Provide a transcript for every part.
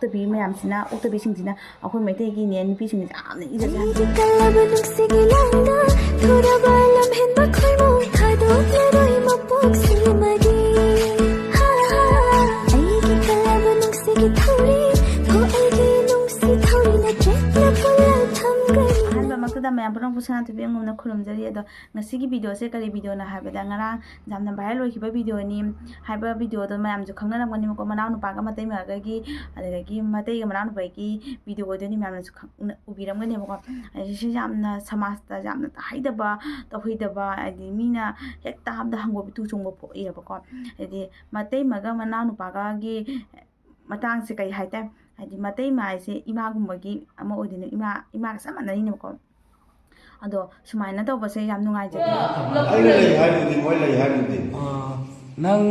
ꯑꯣꯛꯇꯕꯤ ꯃꯌꯥꯝꯁꯤꯅ ꯑꯣꯛꯇꯕꯤꯁꯤꯡꯁꯤꯅ ꯑꯩꯈꯣꯏ ꯃꯩꯇꯩꯒꯤꯅꯦ ꯅꯨꯄꯤꯁꯤꯡꯁꯦ ꯌꯥꯝꯅ ꯏꯖꯠ ꯃꯌꯥꯝ ꯄꯨꯝꯅꯃꯛꯄꯨ ꯁꯅꯥꯇꯣꯝꯕꯤ ꯑꯉꯝꯅ ꯈꯨꯔꯨꯝꯖꯔꯤ ꯑꯗꯣ ꯉꯁꯤꯒꯤ ꯚꯤꯗꯤꯑꯣꯁꯦ ꯀꯔꯤ ꯚꯤꯗꯤꯑꯣꯅ ꯍꯥꯏꯕꯗ ꯉꯔꯥꯡ ꯌꯥꯝꯅ ꯚꯥꯏꯔꯦꯜ ꯑꯣꯏꯈꯤꯕ ꯚꯤꯗꯤꯑꯣꯅꯤ ꯍꯥꯏꯕ ꯚꯤꯗꯤꯑꯣꯗꯣ ꯃꯌꯥꯝꯁꯨ ꯈꯪꯅꯔꯝꯒꯅꯤꯕꯀꯣ ꯃꯅꯥꯎꯅꯨꯄꯥꯒ ꯃꯇꯩꯃꯒꯒꯤ ꯑꯗꯒꯤ ꯃꯇꯩꯒ ꯃꯅꯥꯎꯅꯨꯄꯥꯒꯤ ꯚꯤꯗꯤꯑꯣ ꯑꯣꯏꯗꯣꯏꯅꯤ ꯃꯌꯥꯝꯅꯁꯨ ꯎꯕꯤꯔꯝꯒꯅꯦꯕꯀꯣ ꯁꯤꯁꯦ ꯌꯥꯝꯅ ꯁꯃꯥꯖꯇ ꯌꯥꯝꯅ ꯇꯥꯍꯩꯗꯕ ꯇꯧꯍꯩꯗꯕ ꯍꯥꯏꯗꯤ ꯃꯤꯅ ꯍꯦꯛ ꯇꯥꯕꯗ ꯍꯪꯒꯣꯏꯕ ꯇꯨ ꯆꯣꯡꯕ ꯄꯣꯛꯏꯕꯀꯣ ꯍꯥꯏꯗꯤ ꯃꯇꯩꯃꯒ ꯃꯅꯥꯎꯅꯨꯄꯥꯒꯒꯤ ꯃꯇꯥꯡꯁꯦ ꯀꯩ ꯍꯥꯏꯇꯥꯔꯦ ꯍꯥꯏꯗꯤ ꯃꯇꯩꯃ ꯍꯥꯏꯁꯦ ꯏꯃꯥꯒꯨꯝꯕꯒꯤ ꯑꯃ ꯑꯣꯏꯗꯣꯏꯅꯦ ꯏꯃꯥꯒ ꯆꯞ ꯃꯥꯟꯅꯔꯤꯅꯦꯕꯀꯣ ꯑꯗꯣ ꯁꯨꯃꯥꯏꯅ ꯇꯧꯕꯁꯦ ꯌꯥꯝ ꯅꯨꯡꯉꯥꯏꯖꯗꯦ ꯑꯩꯅ ꯂꯩ ꯍꯥꯏꯗꯨꯗꯤ ꯃꯣꯏ ꯂꯩ ꯍꯥꯏꯗꯨꯗꯤ ꯅꯪ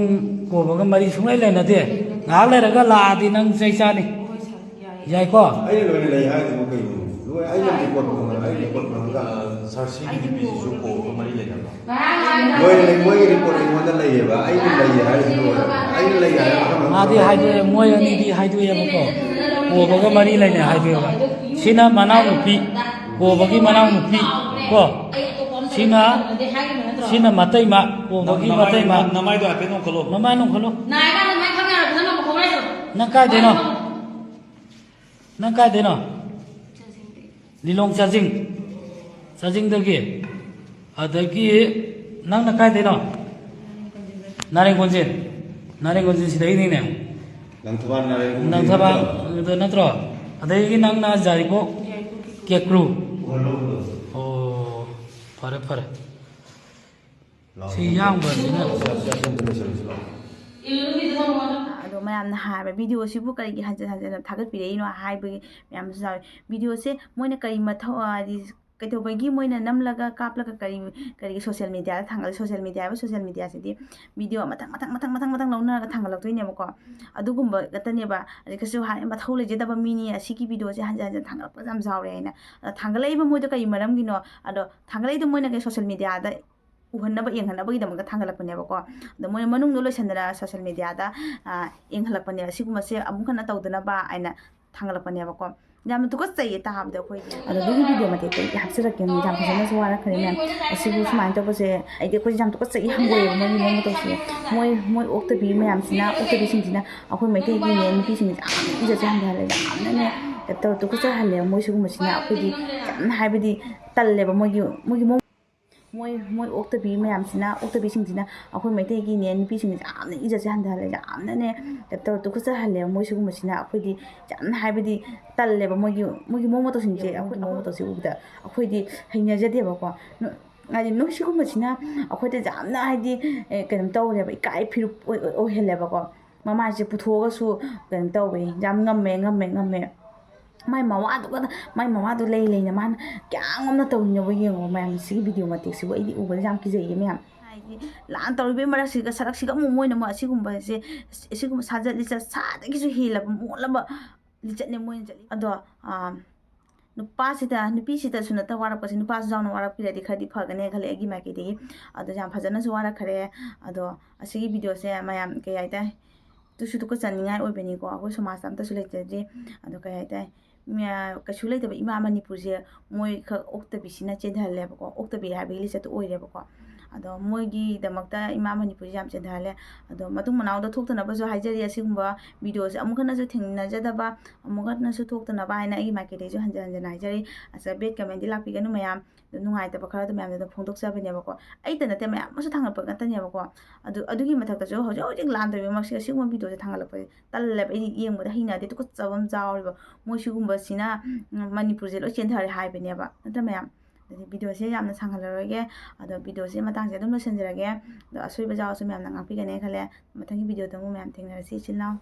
ꯀꯣꯕꯒ ꯃꯔꯤ ꯁꯨꯡꯂꯩ ꯂꯩꯅꯗꯦ ꯉꯥꯏꯍꯥꯛ ꯂꯩꯔꯒ ꯂꯥꯛꯑꯗꯤ ꯅꯪ ꯆꯩ ꯆꯥꯅꯤ ꯌꯥꯏꯀꯣ ꯑꯩꯅ ꯂꯣꯏꯅ ꯂꯩ ꯍꯥꯏꯗꯨꯕꯨ ꯀꯩꯅꯣ ꯂꯣꯏ ꯑꯩꯅ ꯔꯤꯄꯣꯔꯠ ꯐꯪꯉꯒ ꯑꯩ ꯔꯤꯄꯣꯔꯠ ꯐꯪꯉꯒ ꯁꯥꯔꯁꯤꯒꯤ ꯅꯨꯄꯤꯁꯤꯁꯨ ꯀꯣꯕꯒ ꯃꯔꯤ ꯂꯩꯅꯕ ꯂꯣꯏꯅ ꯂꯩ ꯃꯣꯏꯒꯤ ꯔꯤꯄꯣꯔꯠ ꯑꯩꯉꯣꯟꯗ ꯂꯩꯌꯦꯕ ꯑꯩꯅ ꯂꯩ ꯍꯥꯏꯔꯤꯁꯤ ꯂꯣꯏꯔꯦ ꯑꯩꯅ ꯂꯩ ꯍꯥꯏꯔꯒ ꯃꯥꯗꯤ ꯍꯥꯏꯗꯣꯛꯑꯦ ꯃꯣꯏ ꯑꯅꯤꯗꯤ ꯍꯥꯏꯗꯣꯛꯑꯦꯕꯀꯣ ꯀꯣꯕꯒ ꯃꯔꯤ ꯂꯩꯅꯩ ꯍꯥꯏꯗꯣꯛꯑꯦꯕ ꯁꯤꯅ ꯃꯅꯥꯎꯅꯨꯄꯤ ꯀꯣꯕꯒꯤ ꯃꯅꯥꯎꯅꯨꯄꯤ ꯀꯣ ꯁꯤꯅ ꯃꯇꯩꯃ ꯀꯣꯕꯒꯤ ꯃꯇꯩꯃ ꯅꯃꯥꯏꯗꯣ ꯍꯥꯏꯐꯦꯠ ꯅꯣꯡꯈꯠꯂꯣ ꯃꯃꯥꯏ ꯅꯣꯡꯈꯠꯂꯣ ꯅꯪ ꯀꯥꯏꯗꯩꯅꯣ ꯂꯤꯂꯣꯡ ꯆꯥꯖꯤꯡꯗꯒꯤ ꯑꯗꯒꯤ ꯅꯪꯅ ꯀꯥꯏꯗꯩꯅꯣ ꯅꯥꯔꯦꯡ ꯁꯤꯗꯩꯅꯤꯅꯦ ꯂꯪꯊꯕꯥꯜꯗ ꯅꯠꯇ꯭ꯔꯣ ꯑꯗꯒꯤ ꯅꯪꯅ ꯖꯥꯔꯤꯄꯣꯛ ꯀꯦꯀ꯭ꯔꯨ ꯑꯣ ꯐꯔꯦ ꯁꯤ ꯌꯥꯝꯈ꯭ꯔꯕꯅꯤꯅ ꯑꯗꯣ ꯃꯌꯥꯝꯅ ꯍꯥꯏꯕ ꯚꯤꯗꯤꯑꯣꯁꯤꯕꯨ ꯀꯔꯤꯒꯤ ꯍꯟꯖꯤꯟ ꯊꯥꯒꯠꯄꯤꯔꯛꯏꯅꯣ ꯍꯥꯏꯕꯒꯤ ꯃꯌꯥꯝꯁꯨ ꯌꯥꯎꯋꯤ ꯚꯤꯗꯤꯑꯣꯁꯦ ꯃꯣꯏꯅ ꯀꯔꯤ ꯃꯊꯧ ꯍꯥꯏꯗꯤ ꯀꯩꯗꯧꯕꯒꯤ ꯃꯣꯏꯅ ꯅꯝꯂꯒ ꯀꯥꯞꯂꯒ ꯀꯔꯤꯒꯤ ꯁꯣꯁꯤꯌꯦꯜ ꯃꯤꯗꯤꯌꯥꯗ ꯊꯥꯡꯒꯠꯂꯤ ꯁꯣꯁꯤꯌꯦꯜ ꯃꯤꯗꯤꯌꯥꯁꯤꯗꯤ ꯚꯤꯗꯤꯑꯣ ꯃꯊꯪ ꯂꯧꯅꯔꯒ ꯊꯥꯡꯒꯠꯂꯛꯇꯣꯏꯅꯦꯕꯀꯣ ꯑꯗꯨꯒꯨꯝꯕ ꯈꯛꯇꯅꯦꯕ ꯑꯗꯩ ꯀꯩꯁꯨ ꯃꯊꯧ ꯂꯩꯖꯗꯕ ꯃꯤꯅꯤ ꯑꯁꯤꯒꯤ ꯚꯤꯗꯤꯑꯣꯁꯦ ꯍꯟꯖꯤꯟ ꯊꯥꯡꯒꯠꯂꯛꯄ ꯌꯥꯝ ꯌꯥꯎꯔꯦ ꯍꯥꯏꯅ ꯊꯥꯡꯒꯠꯂꯛꯏꯕ ꯃꯣꯏꯗꯣ ꯀꯔꯤ ꯃꯔꯝꯒꯤꯅꯣ ꯑꯗꯣ ꯊꯥꯡꯒꯠꯂꯛꯏꯗꯣ ꯃꯣꯏꯅ ꯁꯣꯁꯤꯌꯦꯜ ꯃꯤꯗꯤꯌꯥꯗ ꯎꯍꯟꯅꯕ ꯌꯦꯡꯍꯟꯅꯕꯒꯤꯗꯃꯛꯇ ꯊꯥꯡꯒꯠꯂꯛꯄꯅꯦꯕꯀꯣ ꯑꯗꯣ ꯃꯣꯏꯅ ꯃꯅꯨꯡꯗ ꯂꯣꯏꯁꯤꯟꯗꯅ ꯁꯣꯁꯤꯌꯦꯜ ꯃꯤꯗꯤꯌꯥꯗ ꯌꯦꯡꯍꯜꯂꯛꯄꯅꯦꯕ ꯁꯤꯒꯨꯝꯕꯁꯦ ꯑꯃꯨꯛ ꯍꯟꯅ ꯇꯧꯗꯅꯕ ꯍꯥꯏꯅ ꯊꯥꯡꯒꯠꯂꯛꯄꯅꯦꯕꯀꯣ ꯌꯥꯝꯅ ꯇꯨꯀꯠꯆꯩꯌꯦ ꯇꯥꯕꯗ ꯑꯩꯈꯣꯏꯒꯤ ꯑꯗꯣ ꯑꯗꯨꯒꯤ ꯚꯤꯗꯤꯑꯣ ꯃꯇꯦꯛꯇꯣ ꯑꯩ ꯍꯥꯞꯆꯔꯛꯀꯦ ꯌꯥꯝ ꯐꯖꯅꯁꯨ ꯋꯥꯔꯛꯈ꯭ꯔꯦ ꯃꯌꯥꯝ ꯑꯁꯤꯕꯨ ꯁꯨꯃꯥꯏꯅ ꯇꯧꯕꯁꯦ ꯑꯩꯈꯣꯏꯁꯦ ꯌꯥꯝ ꯇꯨꯀꯠꯆꯩ ꯍꯪꯒꯣꯏꯑꯦꯕ ꯃꯣꯏꯒꯤ ꯃꯑꯣꯡ ꯃꯇꯧꯁꯦ ꯃꯣꯏ ꯑꯣꯛꯇꯕꯤ ꯃꯌꯥꯝꯁꯤꯅ ꯑꯣꯛꯇꯕꯤꯁꯤꯡꯁꯤꯅ ꯑꯩꯈꯣꯏ ꯃꯩꯇꯩꯒꯤꯅꯦ ꯅꯨꯄꯤꯁꯤꯡꯁꯦ ꯌꯥꯝꯅ ꯏꯖꯠꯁꯦ ꯍꯟꯊꯍꯜꯂꯦ ꯌꯥꯝꯅꯅꯦ ꯇꯨꯀꯠꯆꯍꯜꯂꯦꯕ ꯃꯣꯏ ꯁꯤꯒꯨꯝꯕꯁꯤꯅ ꯑꯩꯈꯣꯏꯗꯤ ꯌꯥꯝꯅ ꯍꯥꯏꯕꯗꯤ ꯇꯜꯂꯦꯕ ꯃꯣꯏ ꯑꯣꯛꯇꯕꯤ ꯃꯌꯥꯝꯁꯤꯅ ꯑꯣꯛꯇꯕꯤꯁꯤꯡꯁꯤꯅ ꯑꯩꯈꯣꯏ ꯃꯩꯇꯩꯒꯤꯅꯦ ꯅꯨꯄꯤꯁꯤꯡꯁꯦ ꯌꯥꯝꯅ ꯏꯖꯠꯁꯦ ꯍꯟꯊꯍꯜꯂꯦ ꯌꯥꯝꯅꯅꯦ ꯇꯨꯀꯠꯆꯍꯜꯂꯦꯕ ꯃꯣꯏ ꯁꯤꯒꯨꯝꯕꯁꯤꯅ ꯑꯩꯈꯣꯏꯗꯤ ꯌꯥꯝꯅ ꯍꯥꯏꯕꯗꯤ ꯇꯜꯂꯦꯕ ꯃꯣꯏꯒꯤ ꯃꯑꯣꯡ ꯃꯇꯧꯁꯤꯡꯁꯦ ꯑꯩꯈꯣꯏ ꯃꯑꯣꯡ ꯃꯇꯧꯁꯦ ꯎꯕꯗ ꯑꯩꯈꯣꯏꯗꯤ ꯍꯩꯅꯖꯗꯦꯕꯀꯣ ꯍꯥꯏꯗꯤ ꯅꯣꯏ ꯁꯤꯒꯨꯝꯕꯁꯤꯅ ꯑꯩꯈꯣꯏꯗ ꯌꯥꯝꯅ ꯍꯥꯏꯗꯤ ꯀꯩꯅꯣ ꯇꯧꯔꯦꯕ ꯏꯀꯥꯏ ꯐꯤꯔꯨꯞ ꯑꯣꯏꯍꯜꯂꯦꯕꯀோ ꯃꯃꯥꯏꯁꯦ ꯄꯨꯊꯣꯛꯑꯒꯁꯨ ꯀꯩꯅꯣ ꯇꯧꯋꯦ ꯌꯥꯝ ꯉꯝꯃꯦ ꯃꯥꯏ ꯃꯋꯥꯗꯨ ꯂꯩꯅ ꯃꯥꯅ ꯀꯌꯥꯝ ꯉꯝꯅ ꯇꯧꯔꯤꯅꯣꯕ ꯌꯦꯡꯉꯣ ꯃꯌꯥꯝ ꯁꯤꯒꯤ ꯚꯤꯗꯤꯑꯣ ꯃꯇꯦꯛꯁꯤꯕꯨ ꯑꯩꯗꯤ ꯎꯕꯗ ꯌꯥꯝ ꯀꯤꯖꯩꯌꯦ ꯃꯌꯥꯝ ꯍꯥꯏꯗꯤ ꯂꯥꯟ ꯇꯧꯔꯤꯕꯩ ꯃꯔꯛꯁꯤꯒ ꯁꯔꯛꯁꯤꯒ ꯑꯃꯨꯛ ꯃꯣꯏꯅ ꯑꯁꯤꯒꯨꯝꯕꯁꯦ ꯑꯁꯤꯒꯨꯝꯕ ꯁꯥꯖꯠ ꯂꯤꯆꯠ ꯁꯥꯗꯒꯤꯁꯨ ꯍꯦꯜꯂꯕ ꯃꯣꯠꯂꯕ ꯂꯤꯆꯠꯅꯦ ꯃꯣꯏꯅ ꯆꯠꯂꯤ ꯑꯗꯣ ꯅꯨꯄꯤꯁꯤꯗꯁꯨ ꯅꯠꯇ ꯋꯥꯔꯛꯄꯁꯦ ꯅꯨꯄꯥꯁꯨ ꯌꯥꯎꯅ ꯋꯥꯔꯛꯄꯤꯔꯗꯤ ꯈꯔꯗꯤ ꯐꯒꯅꯤ ꯈꯜꯂꯦ ꯑꯩꯒꯤ ꯃꯥꯏꯀꯩꯗꯒꯤ ꯑꯗꯣ ꯌꯥꯝ ꯐꯖꯅꯁꯨ ꯋꯥꯔꯛꯈ꯭ꯔꯦ ꯑꯗꯣ ꯑꯁꯤꯒꯤ ꯚꯤꯗꯤꯑꯣꯁꯦ ꯃꯌꯥꯝ ꯀꯩ ꯍꯥꯏꯇꯥꯔꯦ ꯇꯨꯀꯠꯆꯅꯤꯡꯉꯥꯏ ꯑꯣꯏꯕꯅꯤꯀꯣ ꯑꯩꯈꯣꯏ ꯁꯃꯥꯖꯇ ꯑꯝꯇꯁꯨ ꯂꯩꯖꯗꯦ ꯑꯗꯣ ꯀꯩ ꯍꯥꯏꯇꯥꯔꯦ ꯀꯩꯁꯨ ꯂꯩꯇꯕ ꯏꯃꯥ ꯃꯅꯤꯄꯨꯔꯁꯦ ꯃꯣꯏ ꯈꯛ ꯑꯣꯛꯇꯕꯤꯁꯤꯅ ꯆꯦꯟꯊꯍꯜꯂꯦꯕꯀꯣ ꯑꯣꯛꯇꯕꯤ ꯍꯥꯏꯕꯒꯤ ꯂꯤꯆꯠꯇꯨ ꯑꯣꯏꯔꯦꯕꯀꯣ ꯑꯗꯣ ꯃꯣꯏꯒꯤꯗꯃꯛꯇ ꯏꯃꯥ ꯃꯅꯤꯄꯨꯔꯁꯦ ꯌꯥꯝ ꯆꯦꯟꯊꯍꯜꯂꯦ ꯑꯗꯣ ꯃꯇꯨꯡ ꯃꯅꯥꯎꯗ ꯊꯣꯛꯇꯅꯕꯁꯨ ꯍꯥꯏꯖꯔꯤ ꯑꯁꯤꯒꯨꯝꯕ ꯚꯤꯗꯤꯑꯣꯁꯦ ꯑꯃꯨꯛ ꯍꯟꯅꯁꯨ ꯊꯦꯡꯅꯖꯗꯕ ꯑꯃꯨꯛ ꯍꯟꯅꯁꯨ ꯊꯣꯛꯇꯅꯕ ꯍꯥꯏꯅ ꯑꯩꯒꯤ ꯃꯥꯏꯀꯩꯗꯩꯁꯨ ꯍꯟꯖꯤꯟ ꯍꯥꯏꯖꯔꯤ ꯕꯦꯠ ꯀꯃꯦꯟꯗꯤ ꯂꯥꯛꯄꯤꯒꯅꯨ ꯃꯌꯥꯝ ꯅꯨꯡꯉꯥꯏꯇꯕ ꯈꯔꯗꯣ ꯃꯌꯥꯝꯗ ꯐꯣꯡꯗꯣꯛꯆꯕꯅꯦꯕꯀꯣ ꯑꯩꯇ ꯅꯠꯇꯦ ꯃꯌꯥꯝ ꯑꯃꯁꯨ ꯊꯥꯡꯒꯠꯄ ꯉꯥꯛꯇꯅꯦꯕꯀꯣ ꯑꯗꯨꯒꯤ ꯃꯊꯛꯇꯁꯨ ꯍꯧꯖꯤꯛ ꯂꯥꯟ ꯇꯧꯔꯤꯕꯃꯛꯁꯦ ꯑꯁꯤꯒꯨꯝꯕ ꯚꯤꯗꯤꯑꯣꯁꯦ ꯊꯥꯡꯒꯠꯂꯛꯄꯁꯦ ꯇꯜꯂꯦꯕ ꯑꯩꯗꯤ ꯌꯦꯡꯕꯗ ꯍꯩꯅꯗꯦ ꯇꯨꯀꯠꯆꯕ ꯑꯃ ꯌꯥꯎꯔꯤꯕ ꯃꯣꯏ ꯁꯤꯒꯨꯝꯕꯁꯤꯅ ꯃꯅꯤꯄꯨꯔꯁꯦ ꯂꯣꯏ ꯆꯦꯟꯊꯔꯦ ꯍꯥꯏꯕꯅꯦꯕ ꯅꯠꯇ꯭ꯔ ꯃꯌꯥꯝ ꯑꯗꯩ ꯚꯤꯗꯤꯑꯣꯁꯦ ꯌꯥꯝꯅ ꯁꯥꯡꯍꯜꯂꯔꯣꯏꯒꯦ ꯑꯗꯣ ꯚꯤꯗꯤꯑꯣꯁꯦ ꯃꯇꯥꯡꯁꯦ ꯑꯗꯨꯝ ꯂꯣꯏꯁꯤꯟꯖꯔꯒꯦ ꯑꯗꯣ ꯑꯁꯣꯏꯕ ꯌꯥꯎꯔꯁꯨ ꯃꯌꯥꯝꯅ ꯉꯥꯛꯄꯤꯒꯅꯤ ꯈꯜꯂꯦ ꯃꯊꯪꯒꯤ ꯚꯤꯗꯤꯑꯣꯗ ꯑꯃꯨꯛ ꯃꯌꯥꯝ ꯊꯦꯡꯅꯔꯁꯤ ꯏꯆꯤꯜ ꯏꯅꯥꯎ